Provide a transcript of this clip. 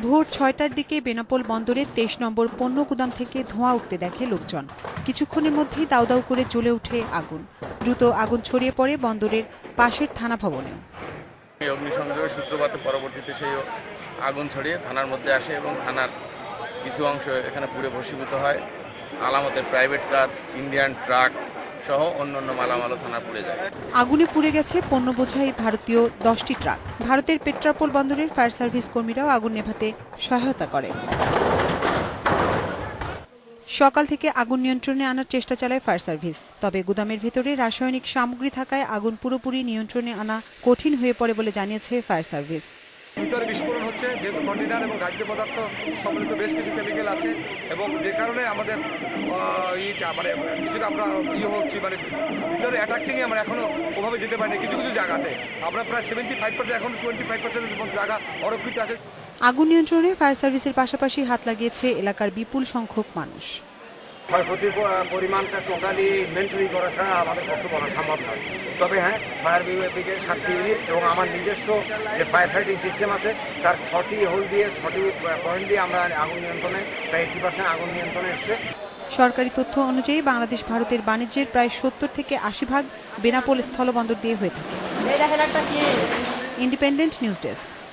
ভোর ৬টার দিকে বেনাপোল বন্দরের ২৩ নম্বর পণ্য গুদাম থেকে ধোঁয়া উঠতে দেখে লোকজন। কিছুক্ষণের মধ্যেই দাউ দাউ করে জ্বলে ওঠে আগুন। দ্রুত আগুন ছড়িয়ে পড়ে বন্দরের পাশের থানা ভবনে। এই অগ্নিসংযোগের সূত্রপাত পরবর্তীতে সেই আগুন ছড়িয়ে থানার মধ্যে আসে এবং থানার কিছু অংশ এখানে পুড়ে ভস্মীভূত হয়। আলামতের প্রাইভেট কার, ইন্ডিয়ান ট্রাক সহ অন্যান্য মালামালও থানা পুড়ে যায়। আগুনে পুড়ে গেছে পণ্য বোঝাই ভারতীয় 10টি ট্রাক। ভারতের পেট্রাপোল বন্দরের ফায়ার সার্ভিস কর্মীরাও আগুন নেভাতে সহায়তা করে। সকাল থেকে আগুন নিয়ন্ত্রণে আনার চেষ্টা চালায় ফায়ার সার্ভিস। তবে গুদামের ভেতরে রাসায়নিক সামগ্রী থাকায় আগুন পুরোপুরি নিয়ন্ত্রণে আনা কঠিন হয়ে পড়ে বলে জানিয়েছে ফায়ার সার্ভিস। ভিতরে বিস্ফোরণ হচ্ছে, যেহেতু কন্টেনার এবং দাহ্য পদার্থ সম্মিলিত বেশ কিছু কেমিক্যাল আছে এবং যে কারণে আমাদের কিছুটা আমরা হচ্ছি, ভিতরে অ্যাট্রাক্টিংয়ে আমরা এখনো ওভাবে যেতে পারিনি। কিছু কিছু জায়গাতে আমরা প্রায় 75%, এখন 25% জায়গা অরক্ষিত আছে। আগুন নিয়ন্ত্রণে ফায়ার সার্ভিসের পাশাপাশি হাত লাগিয়েছে এলাকার বিপুল সংখ্যক মানুষ। ক্ষয়ক্ষতির পরিমাণটা টোটালি ইনভেন্টরি করা ছাড়া আমাদের পক্ষে করা সম্ভব নয়। তবে হ্যাঁ, ফায়ার ব্রিগেড 7টি ইউনিট এবং আমার নিজস্ব যে ফায়ার ফাইটিং সিস্টেম আছে তার 6টি হোল দিয়ে 6টি পয়েন্ট দিয়ে আমরা আগুন নিয়ন্ত্রণে প্রায় 80% আগুন নিয়ন্ত্রণে এসছে। সরকারি তথ্য অনুযায়ী বাংলাদেশ ভারতের বাণিজ্যের প্রায় 70 থেকে 80% বেনাপোল স্থলবন্দর দিয়ে হয়ে থাকে। Independent news desk.